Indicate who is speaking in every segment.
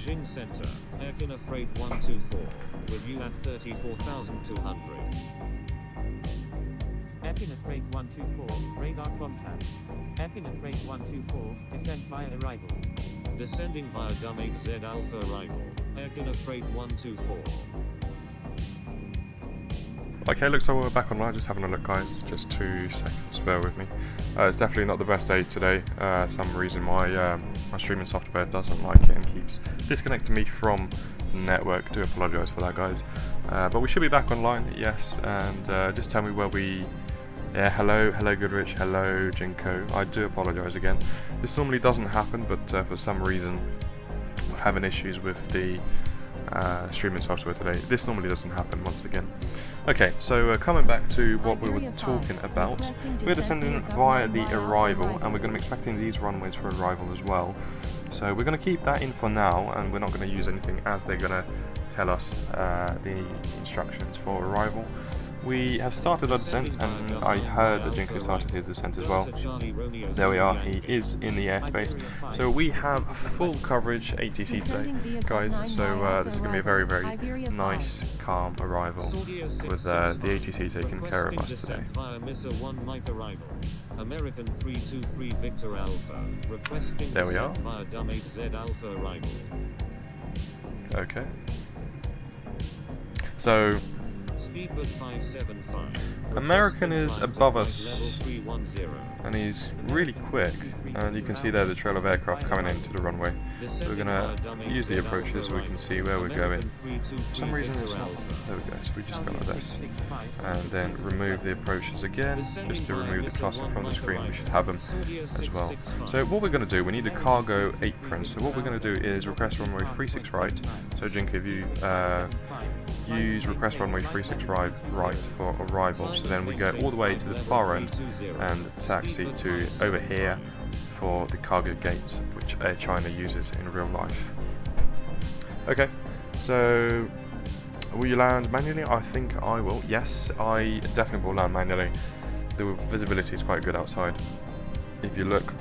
Speaker 1: Beijing Center, Airkin Freight 124, with you at 34,200.
Speaker 2: Airkin Freight 124, radar contact. Airkin Freight 124, descent via arrival.
Speaker 1: Descending via Dumb-8Z Alpha arrival, Airkin Freight 124.
Speaker 3: Okay, looks like we're back online. Just having a look, guys. Just 2 seconds, bear with me. It's definitely not the best day today. Some reason my streaming software doesn't like it and keeps disconnecting me from the network. Do apologise for that, guys. But we should be back online, yes. And just tell me where we... Yeah, hello Goodrich, hello Jinko. I do apologise again. This normally doesn't happen, but for some reason we're having issues with the streaming software today. This normally doesn't happen once again. Okay, so coming back to what we were talking about, we're descending via the arrival, and we're going to be expecting these runways for arrival as well. So we're going to keep that in for now, and we're not going to use anything as they're going to tell us the instructions for arrival. We have started our descent, and I heard that Jinko started his descent as well. There we are, he is in the airspace. So we have full coverage ATC today, guys, so this is going to be a very, very nice, calm arrival with the ATC taking care of us today.
Speaker 1: American 323 Victor Alpha, requesting
Speaker 3: there we are.
Speaker 1: Via Dumb-8Z Alpha arrival.
Speaker 3: Okay. So American is above us, and he's really quick, and you can see there the trail of aircraft coming into the runway. We're going to use the approaches so we can see where we're going. For some reason it's not. There we go, so we just go like this. And then remove the approaches again, just to remove the cluster from the screen. We should have them as well. So what we're going to do, we need a cargo apron. So what we're going to do is request runway 36 right. So Jinko, if you use request runway 36 right for arrival, so then we go all the way to the far end and taxi to over here for the cargo gate, which Air China uses in real life. Okay, so will you land manually? I think I will. Yes, I definitely will land manually. The visibility is quite good outside. If you look,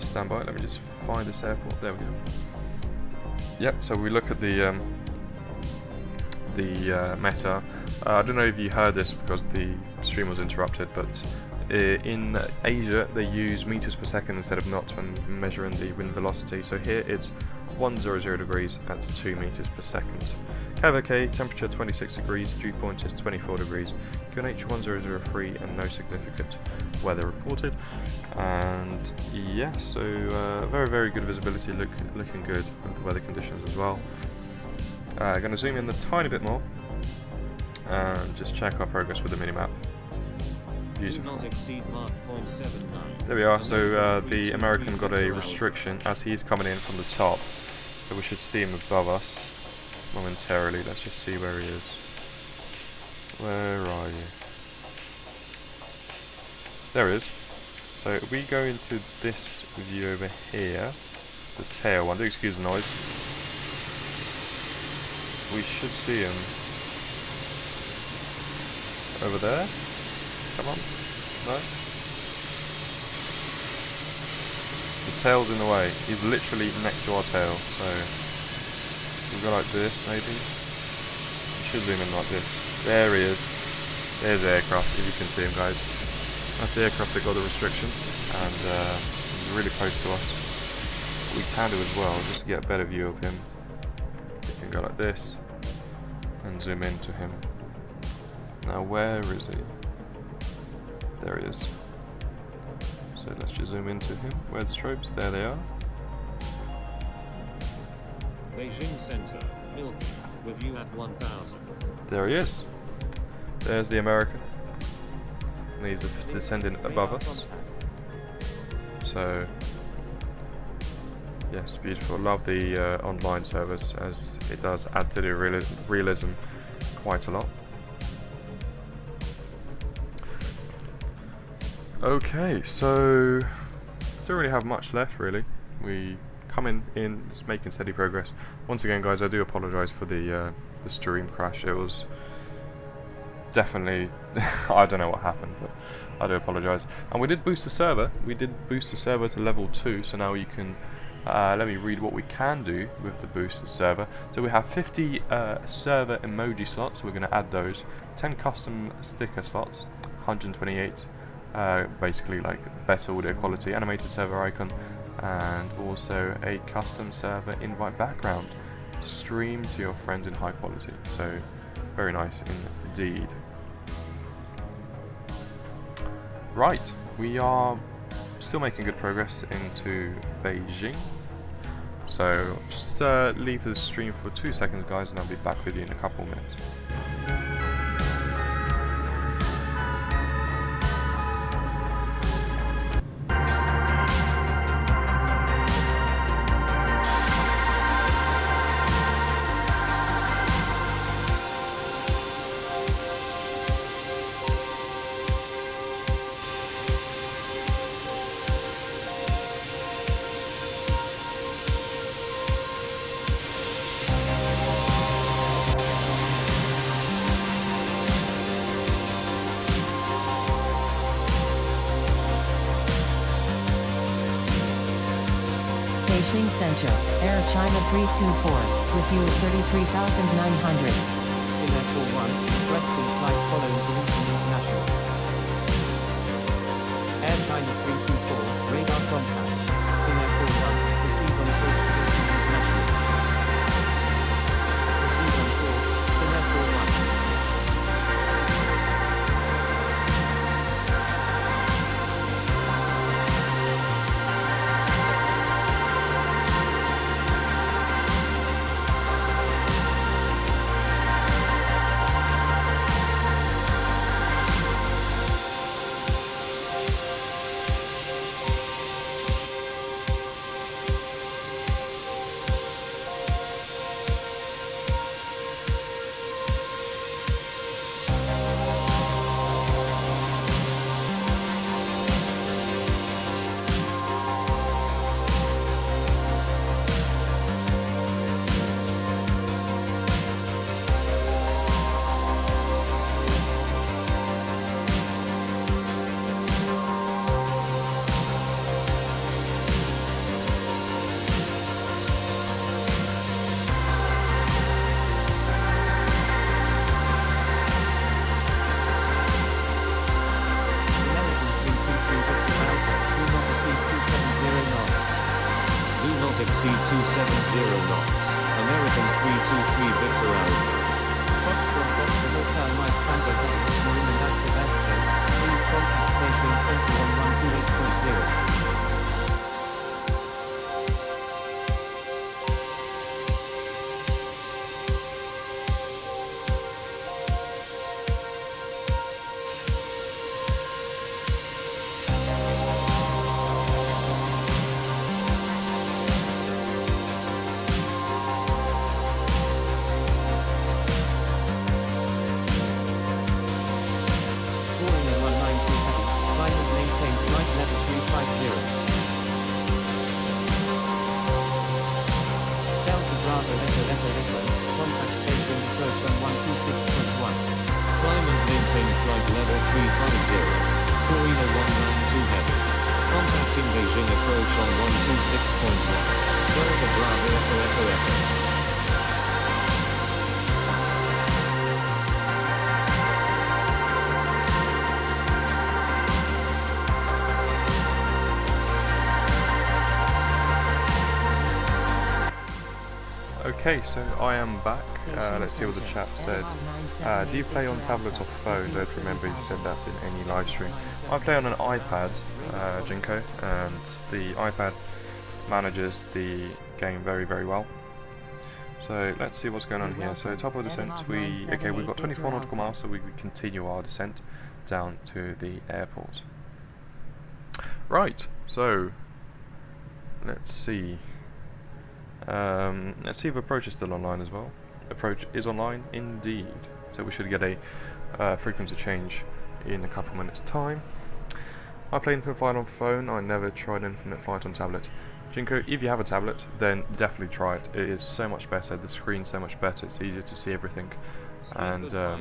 Speaker 3: stand by, let me just find this airport. There we go. Yep, so we look at the meta. I don't know if you heard this because the stream was interrupted, but in Asia they use meters per second instead of knots when measuring the wind velocity. So here it's 100 degrees at 2 meters per second. KVK, temperature 26 degrees, dew point is 24 degrees, QNH 1003, and no significant weather reported. And yeah, so very, very good visibility, looking good with the weather conditions as well. Going to zoom in a tiny bit more and just check our progress with the minimap. Beautiful. There we are, so the American got a restriction as he's coming in from the top, so we should see him above us momentarily. Let's just see where he is. Where are you? There he is. So if we go into this view over here, the tail one, do excuse the noise, we should see him over there. Come on. No? The tail's in the way. He's literally next to our tail. So we'll go like this maybe. We should zoom in like this. There he is. There's the aircraft, if you can see him, guys. That's the aircraft that got the restriction, and he's really close to us. We can do as well, just to get a better view of him. We can go like this and zoom into him. Now where is he? There he is. So let's just zoom into him. Where's the strobes? There they are.
Speaker 1: Beijing Center, Milky, with you at 1000.
Speaker 3: There he is. There's the American. And he's descending above us. So yes, beautiful. Love the online service, as it does add to the realism quite a lot. Okay, so don't really have much left really. We coming in, just making steady progress. Once again, guys, I do apologise for the stream crash. It was definitely I don't know what happened, but I do apologise. And we did boost the server. We did boost the server to level 2, so now you can Let me read what we can do with the boosted server. So we have 50 server emoji slots, so we're going to add those. 10 custom sticker slots, 128, basically like better audio quality, animated server icon, and also a custom server invite background. Stream to your friends in high quality. So very nice indeed. Right, we are still making good progress into Beijing. So just leave the stream for 2 seconds, guys, and I'll be back with you in a couple of minutes.
Speaker 4: Beijing Central, Air China 324, with you at 33,900.
Speaker 2: In Airport 1, requesting flight following to Luton International. Air China 324, radar contact. In Airport 1, receive on course to Luton International. Receive on course, in Airport 1.
Speaker 1: Exceed 270 knots. American 323 Victor Alpha.
Speaker 2: Foxtrot Oscar Hotel Mike Tango Hotel Marine and active airspace. Please contact Beijing Central on 128.0.
Speaker 1: Contacting Beijing approach on 126.1. Delta Bravo Echo.
Speaker 3: Okay, so I am back. Let's see what the chat said. Do you play on tablet or phone? Don't remember you said that in any live stream. I play on an iPad, Jinko, and the iPad manages the game very, very well. So let's see what's going on here. So top of the descent, we've got 24 nautical miles, so we continue our descent down to the airport. Right, so let's see. Let's see if approach is still online as well. Approach is online indeed, so we should get a frequency change in a couple minutes time. I play infinite flight on phone. I never tried infinite flight on tablet. Jinko, if you have a tablet, then definitely try it. It is so much better. The screen's so much better. It's easier to see everything, and the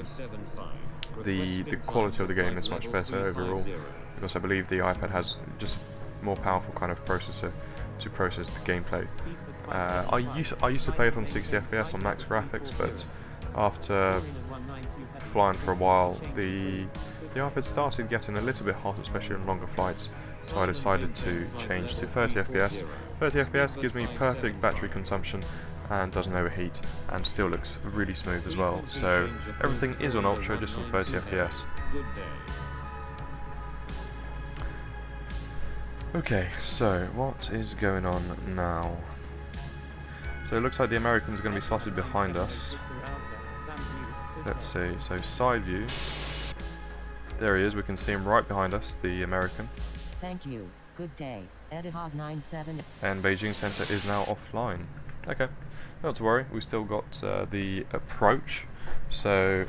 Speaker 3: quality of the game is much better overall, because I believe the iPad has just more powerful kind of processor to process the gameplay. I used to play it on 60 FPS on max graphics, but after flying for a while, the iPad started getting a little bit hot, especially on longer flights. So I decided to change to 30 FPS. 30 FPS gives me perfect battery consumption and doesn't overheat, and still looks really smooth as well. So everything is on Ultra, just on 30 FPS. Okay, so what is going on now? So it looks like the American's going to be slotted behind us. Let's see, so side view. There he is, we can see him right behind us, the American.
Speaker 4: Thank you. Good day. Edihog 97.
Speaker 3: And Beijing Center is now offline. Okay, not to worry, we've still got the approach. So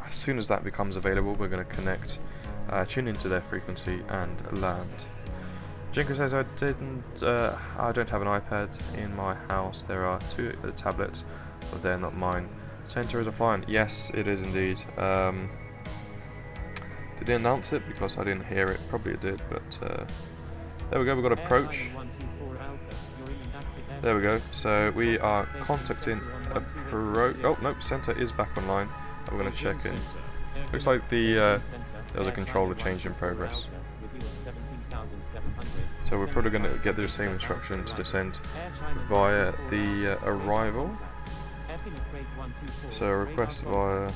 Speaker 3: as soon as that becomes available, we're going to connect, tune into their frequency and land. Jinko says I don't have an iPad in my house. There are 2 tablets, but they're not mine. Center is offline. Yes, it is indeed. Did they announce it? Because I didn't hear it. Probably it did, but there we go. We've got approach. There we go. So we are contacting approach. Oh no, center is back online. We're going to check in. Looks like there was a controller change in progress. So we're probably going to get the same instruction to descend via the arrival. So request via.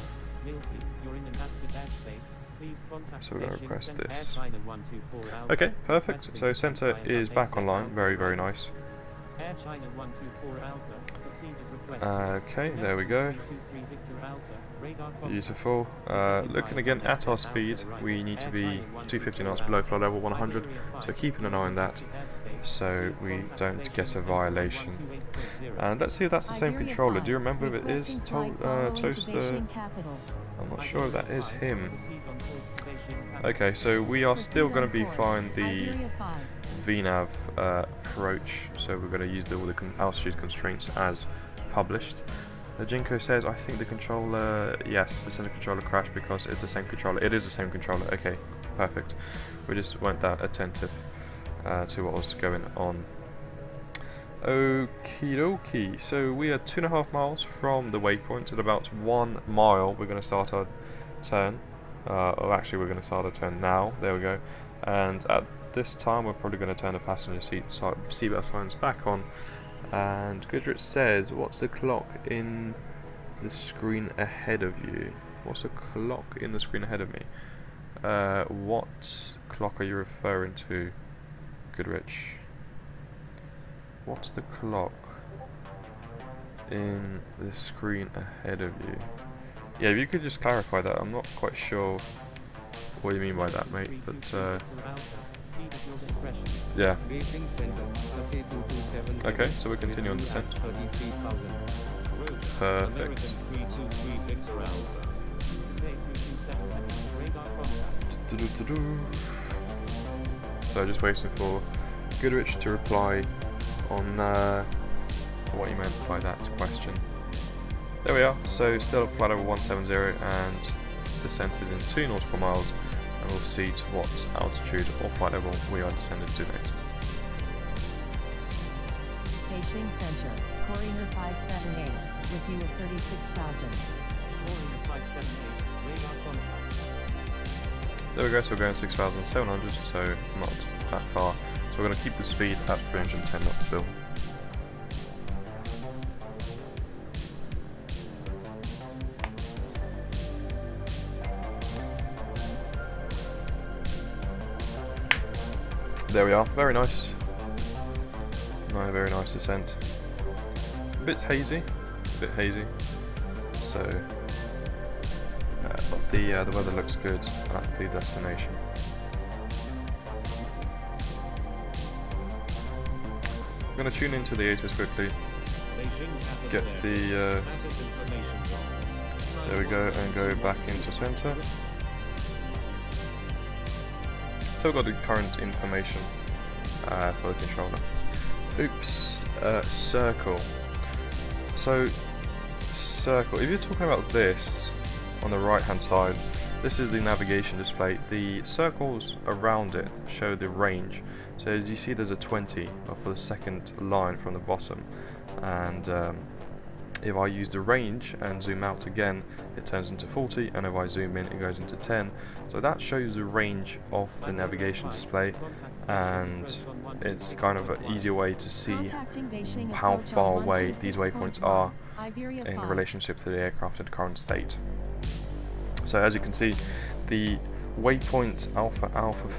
Speaker 3: So we're going to request this. Okay, perfect. So center is back online. Very, very nice. Okay, there we go. Beautiful. Looking again at our speed, we need to be 250 knots below flight level 100, so keeping an eye on that so we don't get a violation. And let's see if that's the same controller. Do you remember if it is Toaster? I'm not sure if that is him. Okay, so we are still going to be flying the VNAV approach, so we're going to use all the altitude constraints as published. Jinko says, I think the controller, yes, the center controller crashed because it's the same controller. It is the same controller. Okay, perfect. We just weren't that attentive to what was going on. Okie dokie. So we are 2.5 miles from the waypoint. At about 1 mile, we're going to start our turn. Or actually, we're going to start our turn now. There we go. And at this time, we're probably going to turn the passenger seatbelt signs back on. And Goodrich says, what's the clock in the screen ahead of you? What's the clock in the screen ahead of me? What clock are you referring to, Goodrich? What's the clock in the screen ahead of you? Yeah, if you could just clarify that. I'm not quite sure what you mean by that, mate, but yeah. Okay, so we continue on descent. Perfect. So just waiting for Goodrich to reply on what he meant by that question. There we are, so still at flight level 170 and descent is in 2 nautical miles, and we'll see to what altitude or flight level we are descended to next.
Speaker 4: Beijing Center, Courier 578, with you at 36,000.
Speaker 2: Courier 578, radar contact.
Speaker 3: There we go, so we're going 6,700, so not that far. So we're going to keep the speed at 310 knots still. There we are, very nice. No, very nice descent. A bit hazy, so but the weather looks good at the destination. I'm going to tune into the ATIS quickly, get the there we go, and go back into center. So we've got the current information for the controller. Oops, circle. So circle, if you're talking about this on the right hand side, this is the navigation display. The circles around it show the range. So as you see, there's a 20 for the second line from the bottom, and if I use the range and zoom out again, it turns into 40, and if I zoom in, it goes into 10. So that shows the range of the navigation display, and it's kind of an easier way to see how far away these waypoints are in relationship to the aircraft at current state. So as you can see, the waypoint Alpha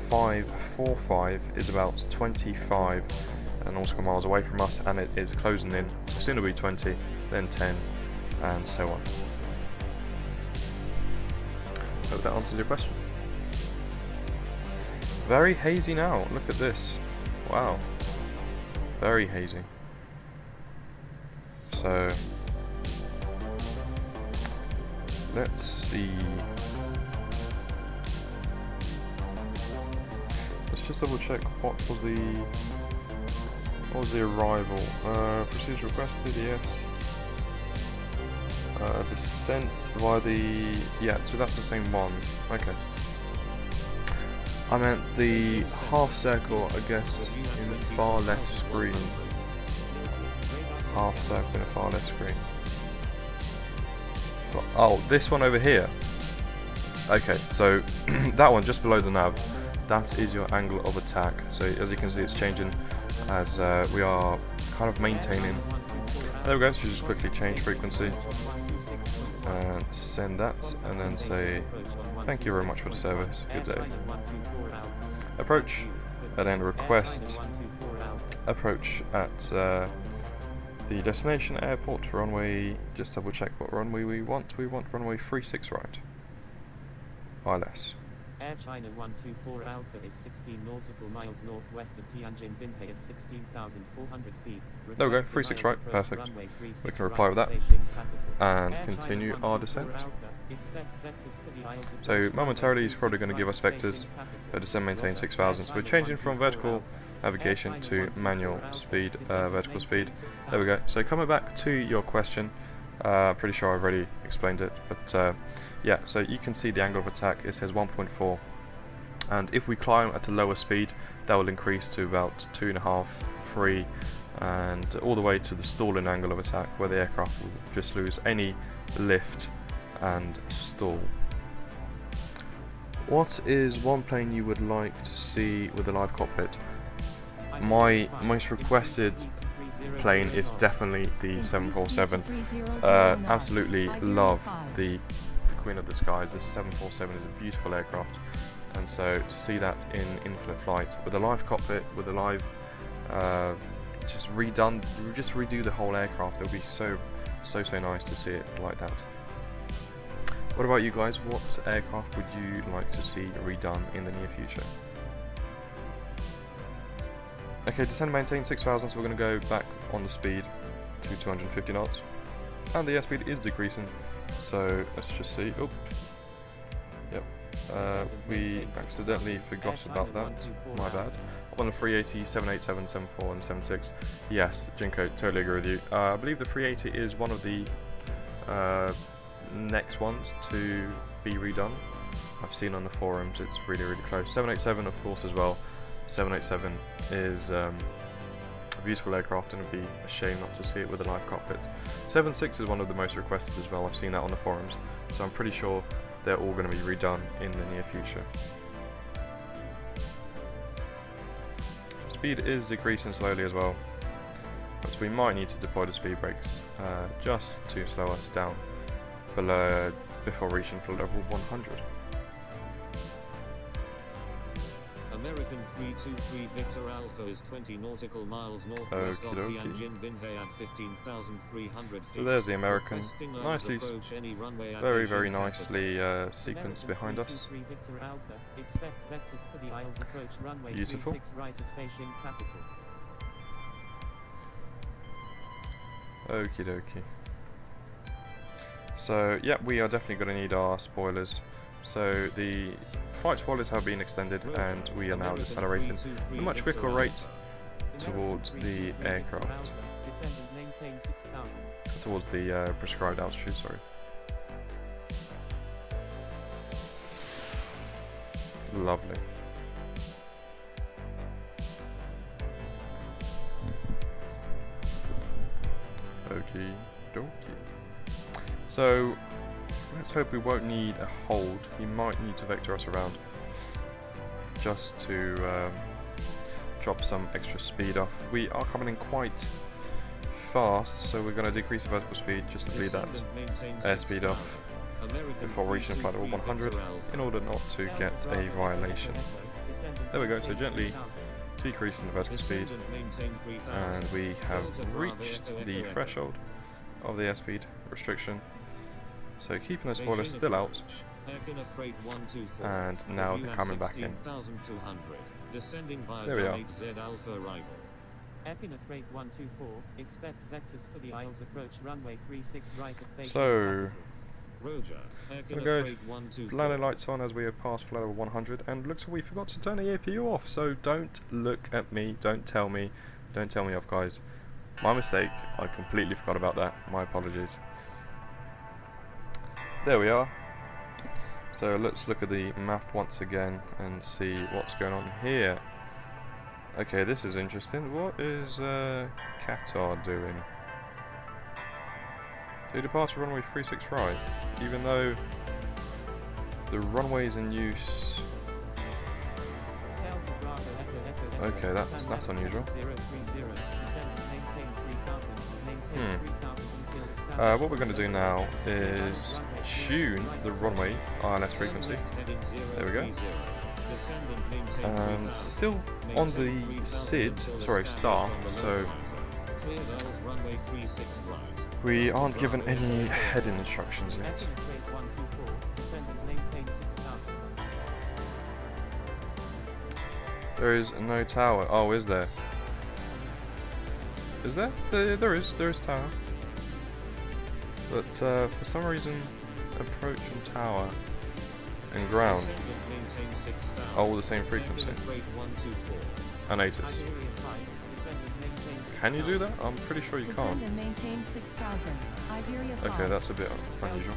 Speaker 3: 545 is about 25 nautical miles away from us, and it is closing in. So soon it'll be 20, then 10, and so on. Hope that answers your question. Very hazy now, look at this. Wow. Very hazy. So let's see. Let's just double check what was the arrival. Procedure requested, yes. Descent via the, yeah, so that's the same one. Okay. I meant the half circle, I guess, in the far left screen. Half circle in the far left screen. Oh, this one over here. Okay, so that one just below the nav, that is your angle of attack. So as you can see, it's changing as we are kind of maintaining. There we go, so you just quickly change frequency and send that, and then say thank you very much for the service, good day. Approach, and then request approach at the destination airport for runway. Just double check what runway we want. We want runway 36 right. ILS.
Speaker 2: Air China 124 Alpha is 16 nautical miles northwest of Tianjin Binhei at 16,400 feet.
Speaker 3: There we go, 36 right, perfect. We can reply with that and continue our descent. So momentarily he's probably going to give us vectors. Descend maintain 6,000. So we're changing from vertical navigation to manual speed, vertical speed. There we go. So coming back to your question, pretty sure I've already explained it, but yeah, so you can see the angle of attack. It says 1.4, and if we climb at a lower speed, that will increase to about 2.5, 3, and all the way to the stalling angle of attack, where the aircraft will just lose any lift and stall. What is one plane you would like to see with a live cockpit? My most requested plane is definitely the 747. Absolutely love the Queen of the Skies. This 747 is a beautiful aircraft, and so to see that in infinite flight with a live cockpit, with a live just redo the whole aircraft, it would be so nice to see it like that. What about you guys? What aircraft would you like to see redone in the near future? Okay, descend maintain 6,000, so we're going to go back on the speed to 250 knots, and the airspeed is decreasing, so let's just see. Oh, yep, we accidentally forgot about that, my bad. On the 380, 787, 74 and 76, yes, Jinko, totally agree with you. I believe the 380 is one of the next ones to be redone. I've seen on the forums it's really close. 787 of course as well. 787 is a beautiful aircraft, and it would be a shame not to see it with a live cockpit. 76 is one of the most requested as well. I've seen that on the forums, so I'm pretty sure they're all going to be redone in the near future. Speed is decreasing slowly as well, but we might need to deploy the speed brakes just to slow us down before reaching flow level 100.
Speaker 1: American 323 Victor Alpha is 20 nautical miles northwest of Tianjin Binhei at 15,300 feet.
Speaker 3: So there's the American, nicely, very nicely sequenced behind us. Beautiful. Okie dokie. So yeah, we are definitely going to need our spoilers. So the flight spoilers have been extended, and we are now decelerating at a much quicker rate towards the aircraft. Towards the prescribed altitude, sorry. Lovely. Okie dokie. So let's hope we won't need a hold. He might need to vector us around just to drop some extra speed off. We are coming in quite fast, so we're going to decrease the vertical speed just to bleed that airspeed off before reaching flight level 100 in order not to get a violation. There we go, so gently decreasing the vertical speed, and we have reached the threshold of the airspeed restriction. So keeping the spoilers still out, and now they're coming back in. There we are.
Speaker 2: Echo Freight 124, expect vectors for the Isles approach runway 36 right of base.
Speaker 3: So, gonna go landing lights on as we have passed flight level 100, and looks like we forgot to turn the APU off, so don't look at me, don't tell me off, guys. My mistake, I completely forgot about that, my apologies. There we are. So let's look at the map once again and see what's going on here. Okay, this is interesting. What is Qatar doing? To departure runway 36 right, even though the runway is in use. Okay, that's unusual. What we're going to do now is tune the runway ILS frequency. There we go. And still on the star, so we aren't given any heading instructions yet. There is no tower. Oh, is there? Is there? There is tower. But for some reason, approach and tower and ground are all the same frequency. Unaided. Can you do that? I'm pretty sure you can't. Okay, that's a bit unusual.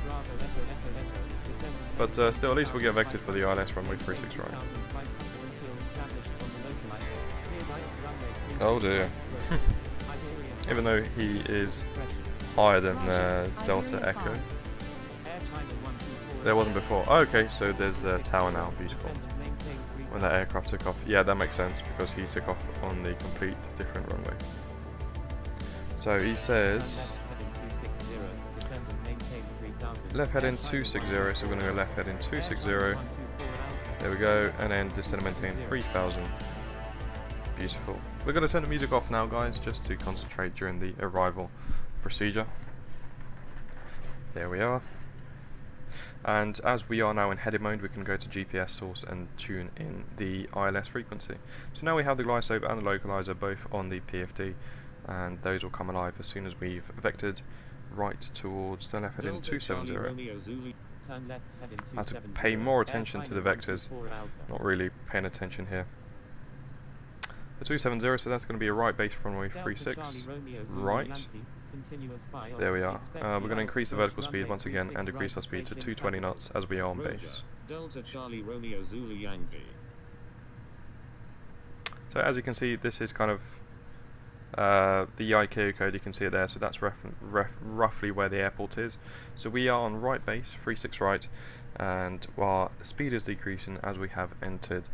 Speaker 3: But still, at least we'll get vectored for the ILS runway 36 right. Oh dear. Even though he is higher than Delta Echo. There wasn't before. Oh, okay, so there's a tower now. Beautiful. When that aircraft took off. Yeah, that makes sense because he took off on the complete different runway. So he says left heading 260, so we're going to go left heading 260. There we go, and then descend and maintain 3000. Beautiful. We're going to turn the music off now, guys, just to concentrate during the arrival procedure. There we are. And as we are now in headed mode, we can go to GPS source and tune in the ILS frequency. So now we have the glide slope and the localizer both on the PFD, and those will come alive as soon as we've vectored right towards the left heading 270. I have to pay more attention to the vectors, not really paying attention here. The 270, so that's going to be a right base runway 36, right. There we are. We're going to increase the vertical speed once again and decrease our speed to 220 knots as we are on base. So as you can see, this is kind of the ICAO code, you can see it there, so that's roughly where the airport is. So we are on right base, 36 right, and our speed is decreasing as we have entered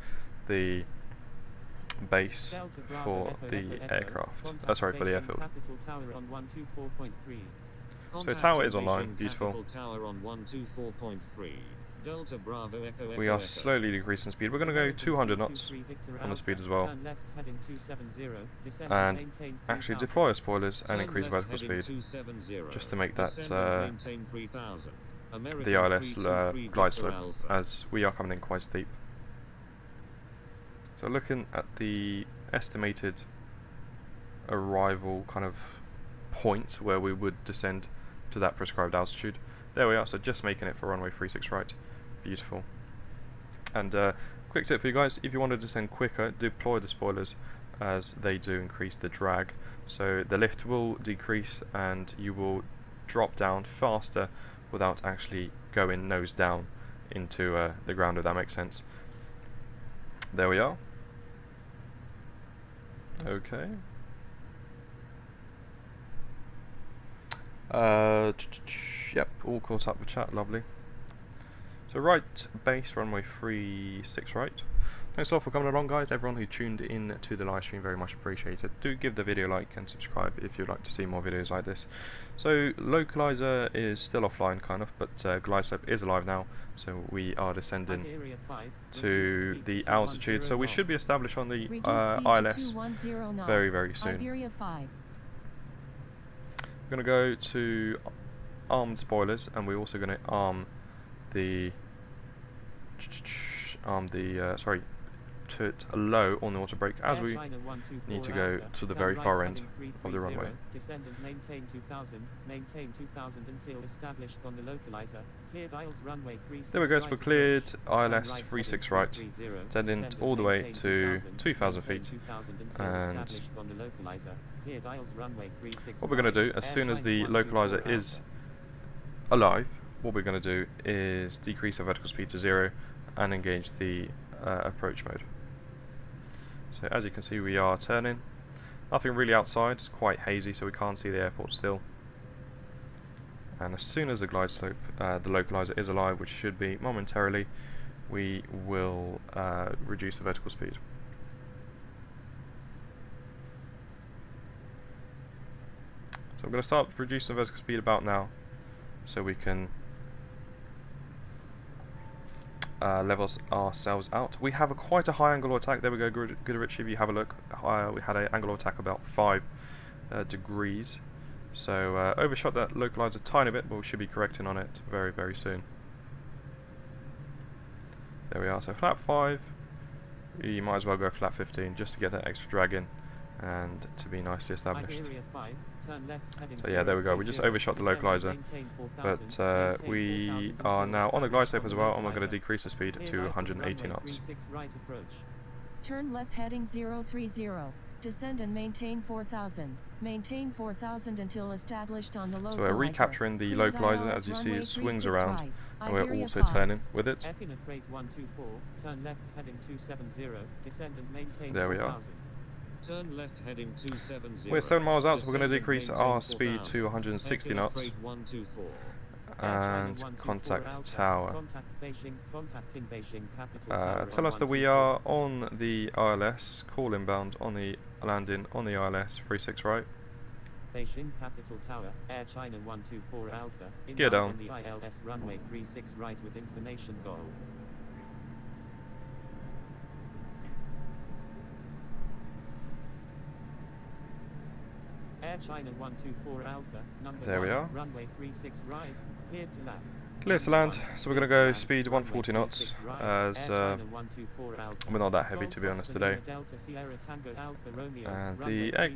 Speaker 3: the base for the aircraft, sorry, for the airfield. So the tower is online, beautiful. We are slowly decreasing speed. We're going to go 200 knots on the speed as well. And actually deploy our spoilers and increase vertical speed, just to make that the ILS glide slope, as we are coming in quite steep. So looking at the estimated arrival kind of point where we would descend to that prescribed altitude. There we are, so just making it for runway 36 right. Beautiful. And quick tip for you guys, if you want to descend quicker, deploy the spoilers, as they do increase the drag. So the lift will decrease and you will drop down faster without actually going nose down into the ground, if that makes sense. There we are. Okay. Yep, all caught up with chat, lovely. So right base, runway 36 right. Thanks a lot for coming along, guys. Everyone who tuned in to the live stream, very much appreciated. Do give the video a like and subscribe if you'd like to see more videos like this. So localizer is still offline kind of, but glide slope is alive now, so we are descending to the altitude, so we should be established on the ILS very, very soon. We're going to go to armed spoilers, and we're also going to arm the put low on the auto brake as we need to go to the very far end of the runway.
Speaker 2: Descend and maintain 2000, maintain 2000 until established on the localizer. Cleared ILS runway 36
Speaker 3: there we go, so
Speaker 2: right
Speaker 3: we're cleared
Speaker 2: approach.
Speaker 3: ILS 36 right, descending all the way to 2000 feet, and what we're going to do as soon as the localizer is alive, what we're going to do is decrease our vertical speed to 0 and engage the approach mode. So as you can see, we are turning. Nothing really outside, it's quite hazy, so we can't see the airport still. And as soon as the glide slope, the localizer is alive, which should be momentarily, we will reduce the vertical speed. So I'm going to start reducing the vertical speed about now, so we can level ourselves out. We have quite a high angle of attack. There we go, Goodrich, if you have a look. We had an angle of attack about 5 degrees. So overshot that localizer a tiny bit, but we should be correcting on it very, very soon. There we are, so flat 5. You might as well go flat 15 just to get that extra drag in and to be nicely established. So yeah, there we go, we just overshot the localizer, but we are now on the glide slope as well, and we're going to decrease the speed to 180 knots.
Speaker 4: Turn left heading 030. Descend and maintain 4000. Maintain 4000 until established on the localizer.
Speaker 3: So we're recapturing the localizer. As you see, it swings around, and we're also turning with it. There we are.
Speaker 1: Turn left heading 270.
Speaker 3: We're 7 miles out, so we're going to decrease our speed to 160 knots and contact tower. Tell us that we are on the ILS, call inbound on the landing on the ILS 36 right.
Speaker 2: Beijing Capital Tower, Air China 124 Alpha.
Speaker 3: Gear down.
Speaker 2: On the ILS runway 36 right with information Golf. Air China 124 Alpha, number
Speaker 3: there
Speaker 2: 1,
Speaker 3: we are.
Speaker 2: Runway 36 right, cleared to land.
Speaker 3: Clear to land, so we're going to go speed 140 knots, as we're not that heavy to be honest today. And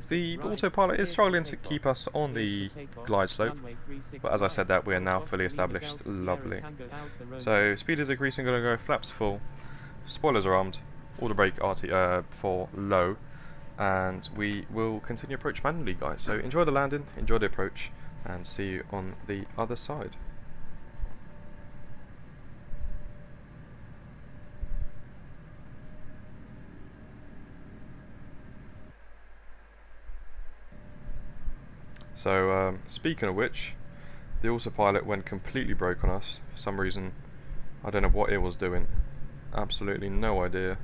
Speaker 3: the autopilot is struggling to keep us on the glide slope, but as I said that, we are now fully established, lovely. So speed is increasing, going to go flaps full, spoilers are armed, auto brake for low, and we will continue approach manually, guys. So enjoy the landing, enjoy the approach, and see you on the other side. So speaking of which, the autopilot went completely broke on us for some reason. I don't know what it was doing, absolutely no idea.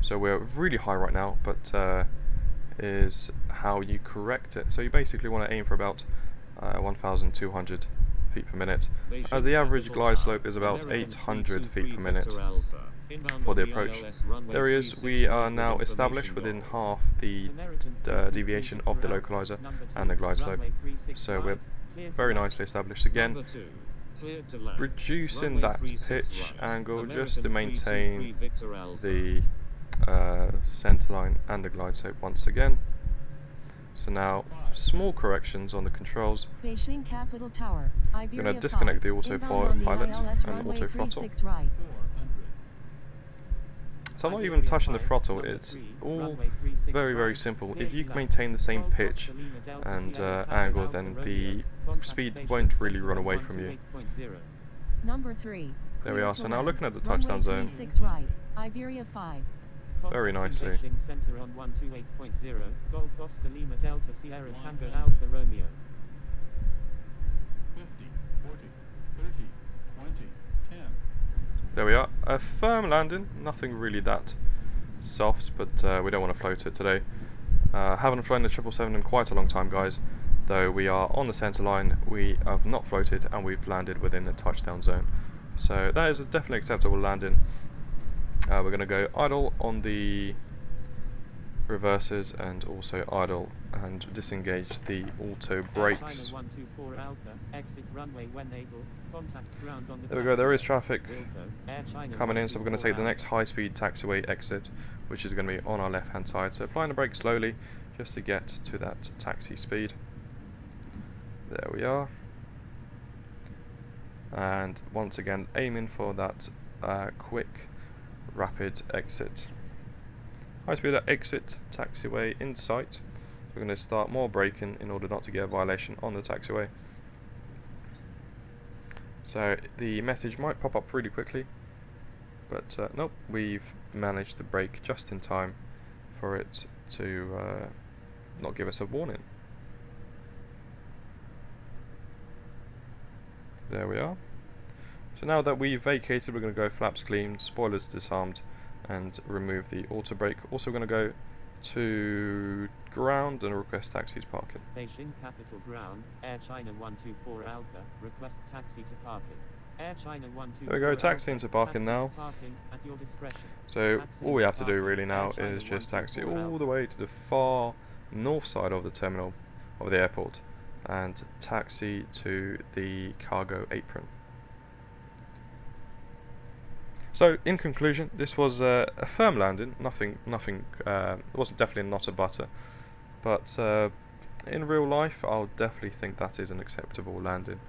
Speaker 3: So we're really high right now, but is how you correct it. So you basically want to aim for about 1,200 feet per minute, as the average glide slope is about 800 feet per minute for the approach. There he is, we are now established within half the deviation of the localizer and the glide slope. So we're very nicely established again. Reducing that pitch angle just to maintain the center line and the glide slope once again. So now small corrections on the controls.
Speaker 4: Beijing Capital Tower,
Speaker 3: I'm going to disconnect the autopilot and auto throttle. So I'm not even touching the throttle, it's all very, very simple. If you maintain the same pitch and angle, then the speed won't really run away from you.
Speaker 4: Number 3.
Speaker 3: There we are, so now looking at the touchdown zone.
Speaker 4: Right. Iberia 5.
Speaker 3: very nicely.
Speaker 2: Beijing Center on 128.0, Golf Oscar Lima Delta Sierra Tango Alpha Romeo.
Speaker 5: 50, 40, 30, 20, 10.
Speaker 3: There we are. A firm landing, nothing really that soft, but we don't want to float it today. Haven't flown the 777 in quite a long time, guys, though we are on the centre line. We have not floated and we've landed within the touchdown zone, so that is a definitely acceptable landing. We're going to go idle on the reverses and also idle and disengage the auto brakes. There we go, there is traffic coming in, so we're going to take the next high-speed taxiway exit, which is going to be on our left hand side. So applying the brake slowly just to get to that taxi speed. There we are. And once again aiming for that quick rapid exit. High speed exit, taxiway in sight. We're going to start more braking in order not to get a violation on the taxiway. So the message might pop up really quickly, but nope, we've managed to brake just in time for it to not give us a warning. There we are. So now that we've vacated, we're going to go flaps clean, spoilers disarmed, and remove the auto brake. Also going to go to ground and request taxi to parking.
Speaker 2: Beijing Capital Ground, Air China 124 Alpha, request taxi to parking. Air China 124
Speaker 3: There we go, taxi into parking now.
Speaker 2: At your discretion.
Speaker 3: So all we have to do really now is just taxi all the way to the far north side of the terminal of the airport and taxi to the cargo apron. So in conclusion, this was a firm landing. Nothing. It wasn't definitely not a butter, but in real life, I'll definitely think that is an acceptable landing.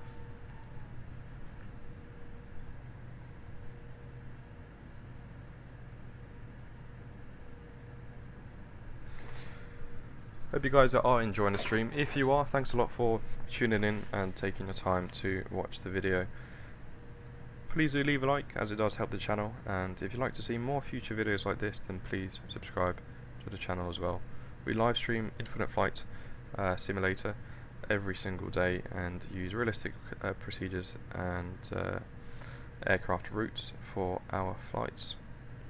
Speaker 3: Hope you guys are enjoying the stream. If you are, thanks a lot for tuning in and taking the time to watch the video. Please do leave a like, as it does help the channel, and if you'd like to see more future videos like this, then please subscribe to the channel as well. We live stream Infinite Flight Simulator every single day and use realistic procedures and aircraft routes for our flights.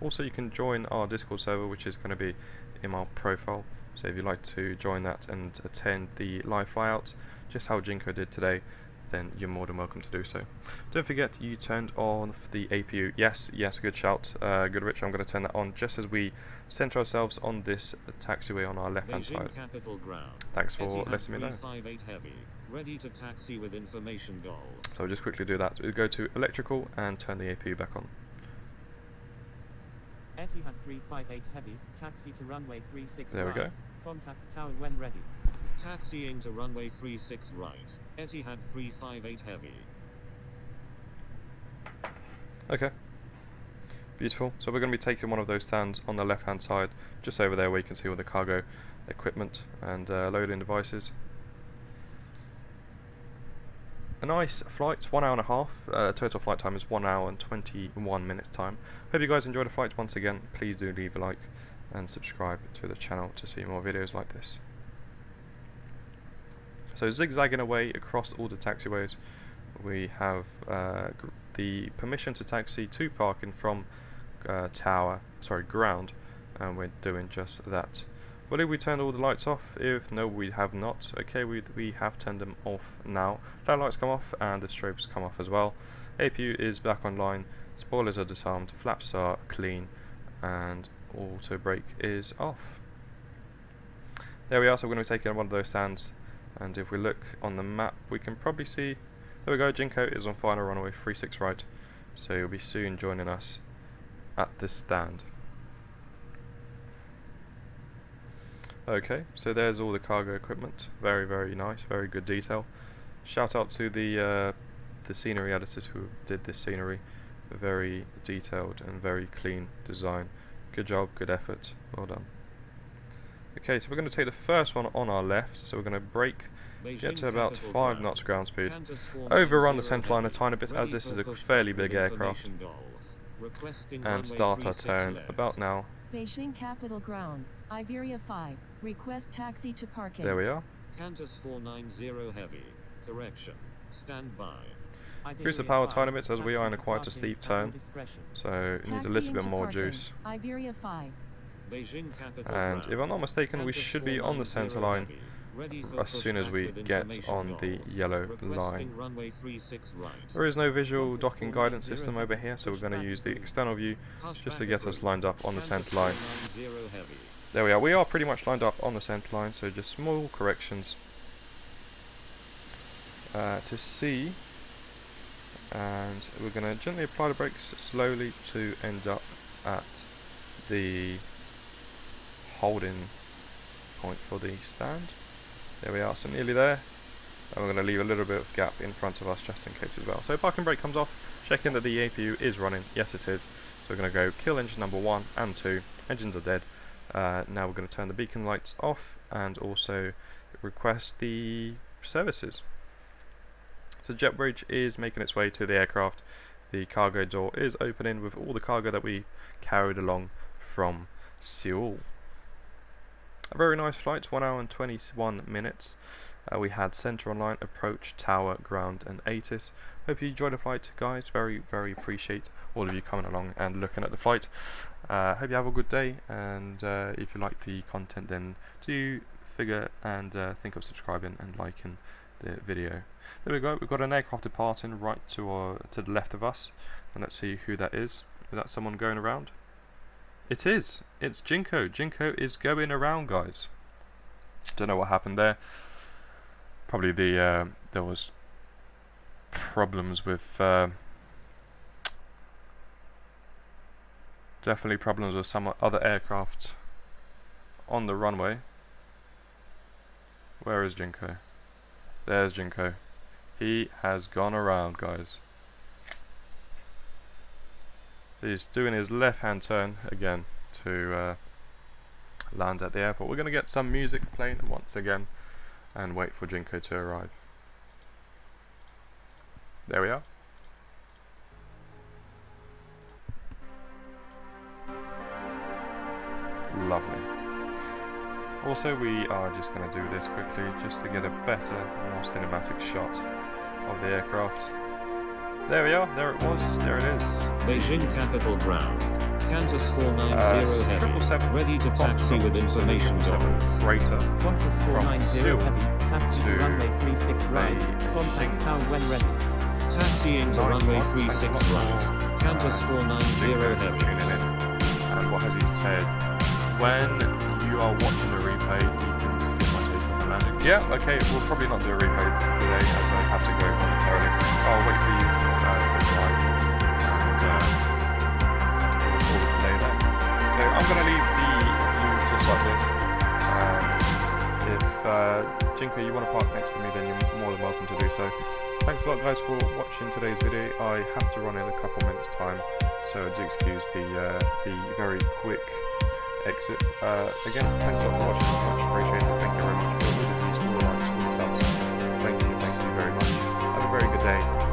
Speaker 3: Also, you can join our Discord server, which is going to be in my profile, so if you'd like to join that and attend the live flyout, just how Jinko did today, then you're more than welcome to do so. Don't forget, you turned on the APU. Yes, good shout, good Rich. I'm going to turn that on just as we center ourselves on this taxiway on our left hand side. Thanks for letting me know.
Speaker 1: Heavy, ready to taxi with information goal.
Speaker 3: So I'll just quickly do that. We'll go to electrical and turn the APU back on.
Speaker 2: Etihad 358 Heavy, taxi to runway 36
Speaker 3: there we go.
Speaker 2: Contact tower when ready.
Speaker 1: Taxiing to runway 36 right. Etihad 358 Heavy.
Speaker 3: Okay. Beautiful. So we're going to be taking one of those stands on the left hand side, just over there where you can see all the cargo equipment and loading devices. A nice flight, 1 hour and a half. Total flight time is 1 hour and 21 minutes time. Hope you guys enjoyed the flight. Once again, please do leave a like and subscribe to the channel to see more videos like this. So zigzagging away across all the taxiways, we have the permission to taxi to parking from ground, and we're doing just that. Well, if we turned all the lights off? If no, we have not. Okay, we have turned them off now. Flag lights come off and the strobes come off as well. APU is back online, spoilers are disarmed, flaps are clean, and auto brake is off. There we are, so we're going to be taking one of those stands, and if we look on the map, we can probably see, there we go, Jinko is on final runway 36 right, so you'll be soon joining us at this stand. Okay, so there's all the cargo equipment. Very nice, very good detail. Shout out to the scenery editors who did this scenery. Very detailed and very clean design. Good job, good effort, well done. Okay, so we're going to take the first one on our left, so we're going to brake, get to about 5 knots ground speed, overrun the centre line a tiny bit as this is a fairly big aircraft, and start our turn about now
Speaker 4: Beijing Capital Ground, Iberia 5. Request taxi to parking.
Speaker 3: There we are.
Speaker 1: Qantas 490 heavy. Correction. Stand by.
Speaker 3: Increase the power tiny bit as we are in a quite a steep turn, so you need a little bit more juice.
Speaker 4: Iberia 5.
Speaker 1: Beijing Capital
Speaker 3: And
Speaker 1: Ground.
Speaker 3: if I'm not mistaken, we
Speaker 1: Qantas
Speaker 3: should be on the
Speaker 1: 490
Speaker 3: centre line
Speaker 1: heavy. Ready for
Speaker 3: as soon as we
Speaker 1: pushback with
Speaker 3: get
Speaker 1: information
Speaker 3: on the
Speaker 1: north.
Speaker 3: yellow
Speaker 1: Requesting
Speaker 3: line.
Speaker 1: runway 36 right.
Speaker 3: There is no visual docking guidance system over here, so we're going to use the external view just to get us lined up on the centre line. There we are. We are pretty much lined up on the centre line, so just small corrections to see. And we're going to gently apply the brakes slowly to end up at the holding point for the stand. There we are, so nearly there. And we're going to leave a little bit of gap in front of us just in case as well. So parking brake comes off, checking that the APU is running. Yes, it is. So we're going to go kill engine number 1 and 2. Engines are dead. Now we're going to turn the beacon lights off and also request the services. So jet bridge is making its way to the aircraft. The cargo door is opening with all the cargo that we carried along from Seoul. A very nice flight, 1 hour and 21 minutes. We had centre online, approach, tower, ground and ATIS. Hope you enjoyed the flight, guys. Very, very appreciate all of you coming along and looking at the flight. Hope you have a good day, and if you like the content, then do figure and think of subscribing and liking the video. There we go, we've got an aircraft departing right to the left of us, and let's see who that is. Is that someone going around? It is. It's Jinko. Jinko is going around, guys. Don't know what happened there. Probably there was problems with definitely problems with some other aircraft on the runway. Where is Jinko? There's Jinko. He has gone around, guys. He's doing his left-hand turn again to land at the airport. We're going to get some music playing once again and wait for Jinko to arrive. There we are. Lovely. Also, we are just going to do this quickly just to get a better, more cinematic shot of the aircraft. There we are, there it was, there it is.
Speaker 1: Beijing Capital Ground. Qantas 490 heavy. Ready to taxi with information zone.
Speaker 3: Freighter.
Speaker 2: Qantas 490 heavy, taxi to runway 36 right. Contact town when ready.
Speaker 1: Taxiing to runway 36 right. Qantas 490 heavy.
Speaker 3: And what has he said? When you are watching the replay, you can skip my take on the landing. Yeah, okay, we'll probably not do a replay today as I have to go momentarily. I'll wait for you to arrive and look forward to later. So I'm going to leave the view just like this, and if Jinko, you want to park next to me, then you're more than welcome to do so. Thanks a lot, guys, for watching today's video. I have to run in a couple minutes time, so do excuse the very quick exit. Again, thanks a lot for watching, much appreciated. Thank you very much for all the views, all the likes, all the subs. Thank you very much. Have a very good day.